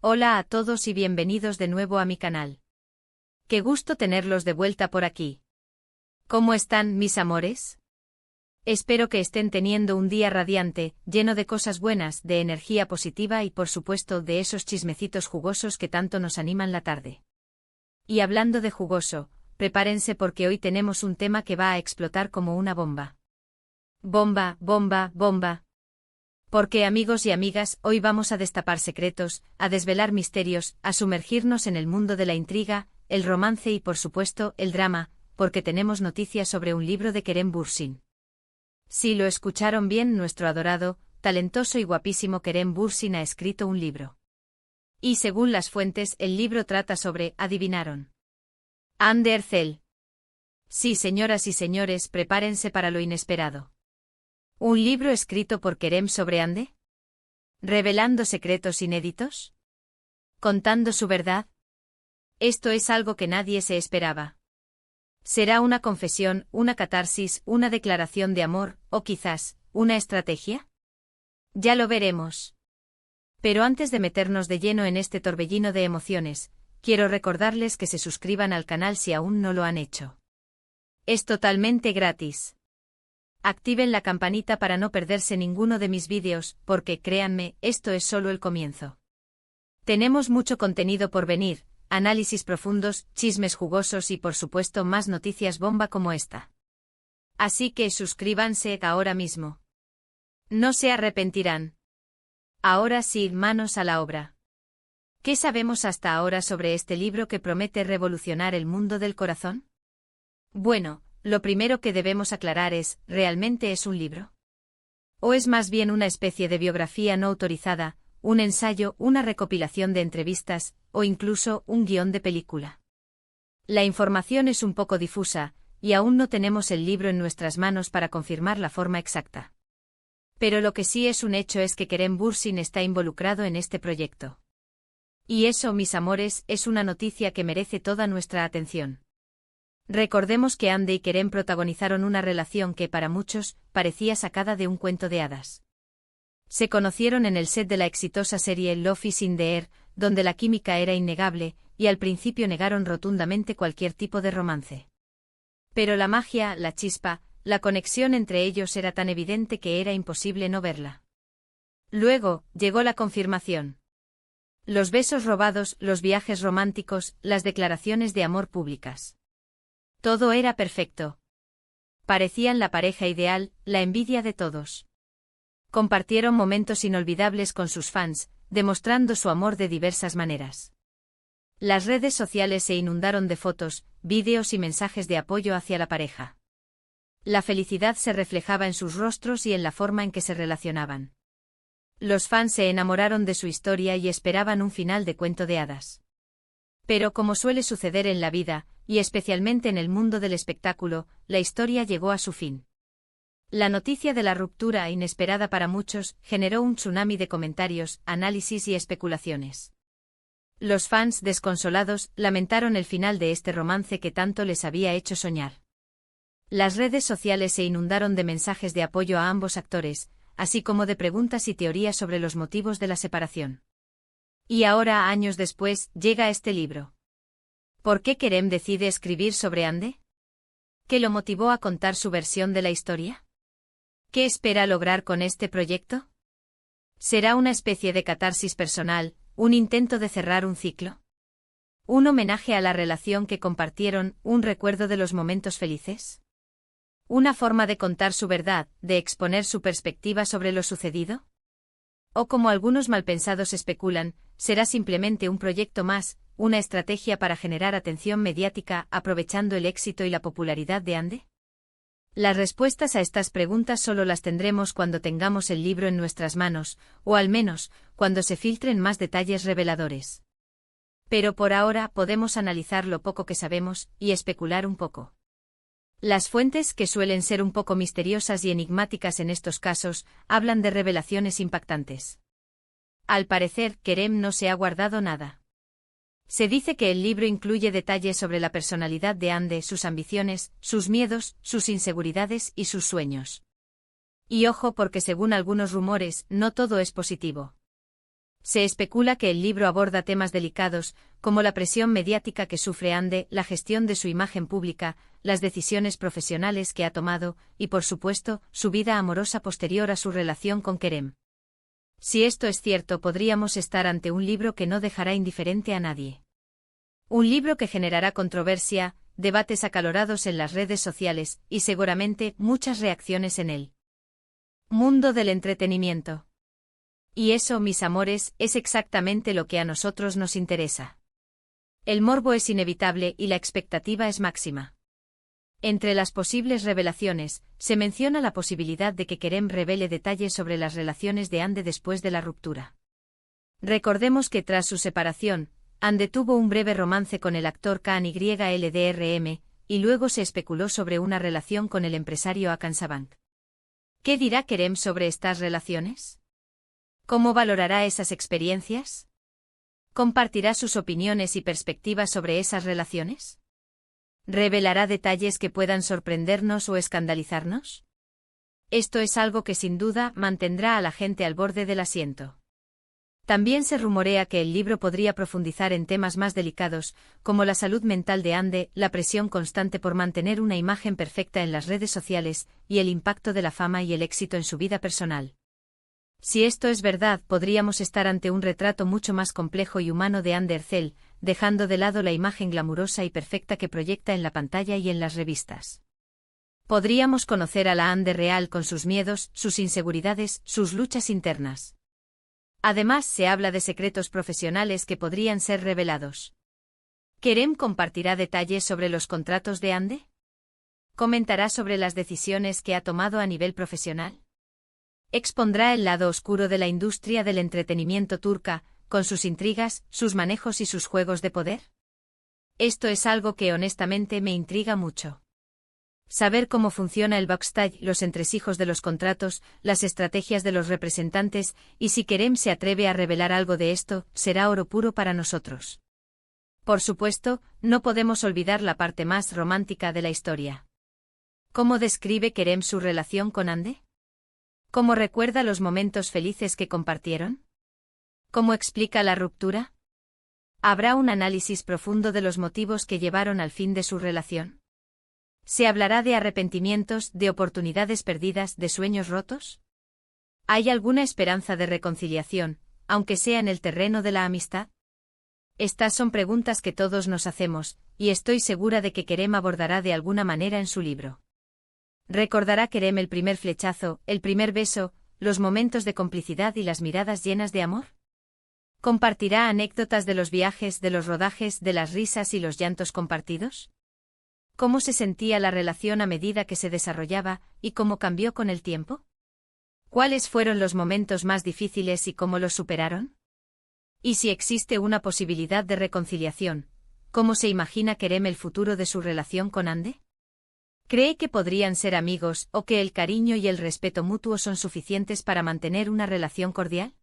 Hola a todos y bienvenidos de nuevo a mi canal. Qué gusto tenerlos de vuelta por aquí. ¿Cómo están, mis amores? Espero que estén teniendo un día radiante, lleno de cosas buenas, de energía positiva y por supuesto de esos chismecitos jugosos que tanto nos animan la tarde. Y hablando de jugoso, prepárense porque hoy tenemos un tema que va a explotar como una bomba. Bomba, bomba, bomba. Porque amigos y amigas, hoy vamos a destapar secretos, a desvelar misterios, a sumergirnos en el mundo de la intriga, el romance y por supuesto, el drama, porque tenemos noticias sobre un libro de Kerem Bürsin. Si lo escucharon bien, nuestro adorado, talentoso y guapísimo Kerem Bürsin ha escrito un libro. Y según las fuentes, el libro trata sobre, ¿adivinaron? Hande Erçel. Sí, señoras y señores, prepárense para lo inesperado. ¿Un libro escrito por Kerem sobre Hande? ¿Revelando secretos inéditos? ¿Contando su verdad? Esto es algo que nadie se esperaba. ¿Será una confesión, una catarsis, una declaración de amor, o quizás, una estrategia? Ya lo veremos. Pero antes de meternos de lleno en este torbellino de emociones, quiero recordarles que se suscriban al canal si aún no lo han hecho. Es totalmente gratis. Activen la campanita para no perderse ninguno de mis vídeos, porque, créanme, esto es solo el comienzo. Tenemos mucho contenido por venir, análisis profundos, chismes jugosos y por supuesto más noticias bomba como esta. Así que suscríbanse ahora mismo. No se arrepentirán. Ahora sí, manos a la obra. ¿Qué sabemos hasta ahora sobre este libro que promete revolucionar el mundo del corazón? Bueno, lo primero que debemos aclarar es, ¿realmente es un libro? ¿O es más bien una especie de biografía no autorizada, un ensayo, una recopilación de entrevistas, o incluso un guión de película? La información es un poco difusa, y aún no tenemos el libro en nuestras manos para confirmar la forma exacta. Pero lo que sí es un hecho es que Kerem Bürsin está involucrado en este proyecto. Y eso, mis amores, es una noticia que merece toda nuestra atención. Recordemos que Hande y Kerem protagonizaron una relación que para muchos parecía sacada de un cuento de hadas. Se conocieron en el set de la exitosa serie Love is in the Air, donde la química era innegable, y al principio negaron rotundamente cualquier tipo de romance. Pero la magia, la chispa, la conexión entre ellos era tan evidente que era imposible no verla. Luego, llegó la confirmación. Los besos robados, los viajes románticos, las declaraciones de amor públicas. Todo era perfecto. Parecían la pareja ideal, la envidia de todos. Compartieron momentos inolvidables con sus fans, demostrando su amor de diversas maneras. Las redes sociales se inundaron de fotos, vídeos y mensajes de apoyo hacia la pareja. La felicidad se reflejaba en sus rostros y en la forma en que se relacionaban. Los fans se enamoraron de su historia y esperaban un final de cuento de hadas. Pero como suele suceder en la vida, y especialmente en el mundo del espectáculo, la historia llegó a su fin. La noticia de la ruptura, inesperada para muchos, generó un tsunami de comentarios, análisis y especulaciones. Los fans, desconsolados, lamentaron el final de este romance que tanto les había hecho soñar. Las redes sociales se inundaron de mensajes de apoyo a ambos actores, así como de preguntas y teorías sobre los motivos de la separación. Y ahora, años después, llega este libro. ¿Por qué Kerem decide escribir sobre Hande? ¿Qué lo motivó a contar su versión de la historia? ¿Qué espera lograr con este proyecto? ¿Será una especie de catarsis personal, un intento de cerrar un ciclo? ¿Un homenaje a la relación que compartieron, un recuerdo de los momentos felices? ¿Una forma de contar su verdad, de exponer su perspectiva sobre lo sucedido? O como algunos malpensados especulan, será simplemente un proyecto más, una estrategia para generar atención mediática aprovechando el éxito y la popularidad de Hande. Las respuestas a estas preguntas solo las tendremos cuando tengamos el libro en nuestras manos, o al menos, cuando se filtren más detalles reveladores. Pero por ahora podemos analizar lo poco que sabemos, y especular un poco. Las fuentes, que suelen ser un poco misteriosas y enigmáticas en estos casos, hablan de revelaciones impactantes. Al parecer, Kerem no se ha guardado nada. Se dice que el libro incluye detalles sobre la personalidad de Hande, sus ambiciones, sus miedos, sus inseguridades y sus sueños. Y ojo porque según algunos rumores, no todo es positivo. Se especula que el libro aborda temas delicados, como la presión mediática que sufre Ande, la gestión de su imagen pública, las decisiones profesionales que ha tomado, y por supuesto, su vida amorosa posterior a su relación con Kerem. Si esto es cierto, podríamos estar ante un libro que no dejará indiferente a nadie. Un libro que generará controversia, debates acalorados en las redes sociales, y seguramente muchas reacciones en el mundo del entretenimiento. Y eso, mis amores, es exactamente lo que a nosotros nos interesa. El morbo es inevitable y la expectativa es máxima. Entre las posibles revelaciones, se menciona la posibilidad de que Kerem revele detalles sobre las relaciones de Ande después de la ruptura. Recordemos que tras su separación, Ande tuvo un breve romance con el actor KNYLDRM, y luego se especuló sobre una relación con el empresario Hakan Sabank. ¿Qué dirá Kerem sobre estas relaciones? ¿Cómo valorará esas experiencias? ¿Compartirá sus opiniones y perspectivas sobre esas relaciones? ¿Revelará detalles que puedan sorprendernos o escandalizarnos? Esto es algo que sin duda mantendrá a la gente al borde del asiento. También se rumorea que el libro podría profundizar en temas más delicados, como la salud mental de Ande, la presión constante por mantener una imagen perfecta en las redes sociales, y el impacto de la fama y el éxito en su vida personal. Si esto es verdad, podríamos estar ante un retrato mucho más complejo y humano de Ande Erçel, dejando de lado la imagen glamurosa y perfecta que proyecta en la pantalla y en las revistas. Podríamos conocer a la Ande real con sus miedos, sus inseguridades, sus luchas internas. Además, se habla de secretos profesionales que podrían ser revelados. ¿Kerem compartirá detalles sobre los contratos de Ande? ¿Comentará sobre las decisiones que ha tomado a nivel profesional? ¿Expondrá el lado oscuro de la industria del entretenimiento turca, con sus intrigas, sus manejos y sus juegos de poder? Esto es algo que honestamente me intriga mucho. Saber cómo funciona el backstage, los entresijos de los contratos, las estrategias de los representantes, y si Kerem se atreve a revelar algo de esto, será oro puro para nosotros. Por supuesto, no podemos olvidar la parte más romántica de la historia. ¿Cómo describe Kerem su relación con Ande? ¿Cómo recuerda los momentos felices que compartieron? ¿Cómo explica la ruptura? ¿Habrá un análisis profundo de los motivos que llevaron al fin de su relación? ¿Se hablará de arrepentimientos, de oportunidades perdidas, de sueños rotos? ¿Hay alguna esperanza de reconciliación, aunque sea en el terreno de la amistad? Estas son preguntas que todos nos hacemos, y estoy segura de que Kerem abordará de alguna manera en su libro. ¿Recordará Kerem el primer flechazo, el primer beso, los momentos de complicidad y las miradas llenas de amor? ¿Compartirá anécdotas de los viajes, de los rodajes, de las risas y los llantos compartidos? ¿Cómo se sentía la relación a medida que se desarrollaba, y cómo cambió con el tiempo? ¿Cuáles fueron los momentos más difíciles y cómo los superaron? Y si existe una posibilidad de reconciliación, ¿cómo se imagina Kerem el futuro de su relación con Ande? ¿Cree que podrían ser amigos o que el cariño y el respeto mutuo son suficientes para mantener una relación cordial?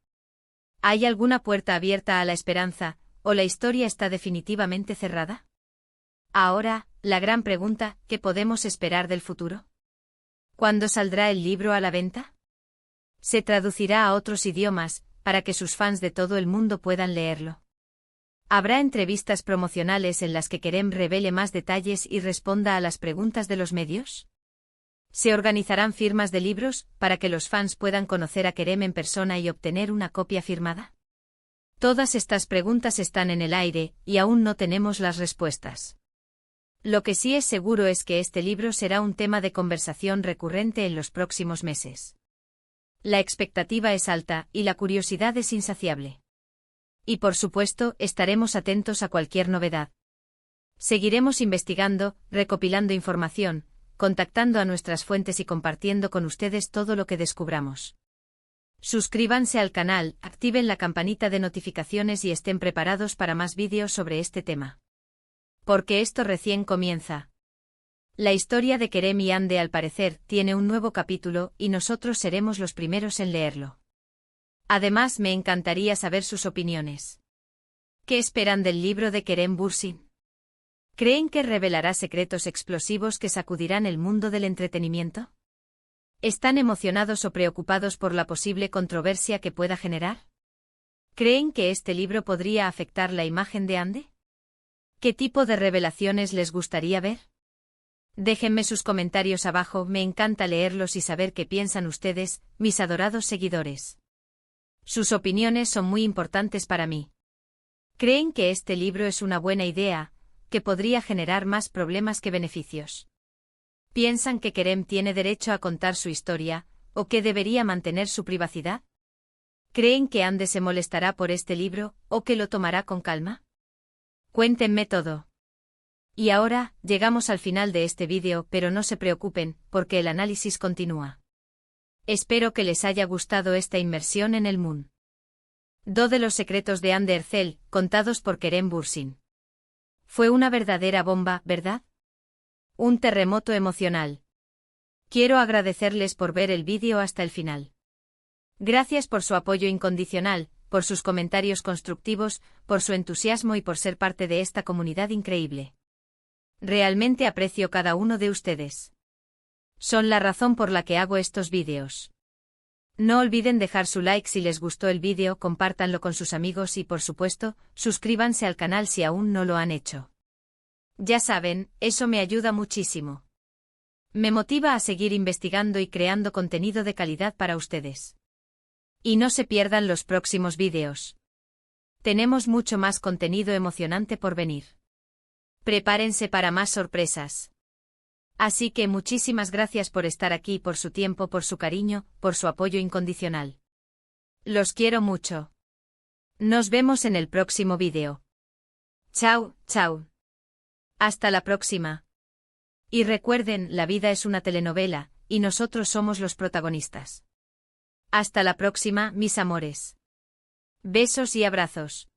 ¿Hay alguna puerta abierta a la esperanza, o la historia está definitivamente cerrada? Ahora, la gran pregunta, ¿qué podemos esperar del futuro? ¿Cuándo saldrá el libro a la venta? ¿Se traducirá a otros idiomas, para que sus fans de todo el mundo puedan leerlo? ¿Habrá entrevistas promocionales en las que Kerem revele más detalles y responda a las preguntas de los medios? ¿Se organizarán firmas de libros, para que los fans puedan conocer a Kerem en persona y obtener una copia firmada? Todas estas preguntas están en el aire, y aún no tenemos las respuestas. Lo que sí es seguro es que este libro será un tema de conversación recurrente en los próximos meses. La expectativa es alta, y la curiosidad es insaciable. Y por supuesto, estaremos atentos a cualquier novedad. Seguiremos investigando, recopilando información, contactando a nuestras fuentes y compartiendo con ustedes todo lo que descubramos. Suscríbanse al canal, activen la campanita de notificaciones y estén preparados para más vídeos sobre este tema. Porque esto recién comienza. La historia de Kerem y Ande al parecer tiene un nuevo capítulo y nosotros seremos los primeros en leerlo. Además, me encantaría saber sus opiniones. ¿Qué esperan del libro de Kerem Bürsin? ¿Creen que revelará secretos explosivos que sacudirán el mundo del entretenimiento? ¿Están emocionados o preocupados por la posible controversia que pueda generar? ¿Creen que este libro podría afectar la imagen de Ande? ¿Qué tipo de revelaciones les gustaría ver? Déjenme sus comentarios abajo, me encanta leerlos y saber qué piensan ustedes, mis adorados seguidores. Sus opiniones son muy importantes para mí. ¿Creen que este libro es una buena idea, que podría generar más problemas que beneficios? ¿Piensan que Kerem tiene derecho a contar su historia, o que debería mantener su privacidad? ¿Creen que Ande se molestará por este libro, o que lo tomará con calma? Cuéntenme todo. Y ahora, llegamos al final de este vídeo, pero no se preocupen, porque el análisis continúa. Espero que les haya gustado esta inmersión en el mundo de los secretos de Ande Erçel, contados por Kerem Bürsin. Fue una verdadera bomba, ¿verdad? Un terremoto emocional. Quiero agradecerles por ver el vídeo hasta el final. Gracias por su apoyo incondicional, por sus comentarios constructivos, por su entusiasmo y por ser parte de esta comunidad increíble. Realmente aprecio cada uno de ustedes. Son la razón por la que hago estos vídeos. No olviden dejar su like si les gustó el vídeo, compártanlo con sus amigos y por supuesto, suscríbanse al canal si aún no lo han hecho. Ya saben, eso me ayuda muchísimo. Me motiva a seguir investigando y creando contenido de calidad para ustedes. Y no se pierdan los próximos vídeos. Tenemos mucho más contenido emocionante por venir. Prepárense para más sorpresas. Así que muchísimas gracias por estar aquí, por su tiempo, por su cariño, por su apoyo incondicional. Los quiero mucho. Nos vemos en el próximo vídeo. Chao, chao. Hasta la próxima. Y recuerden, la vida es una telenovela, y nosotros somos los protagonistas. Hasta la próxima, mis amores. Besos y abrazos.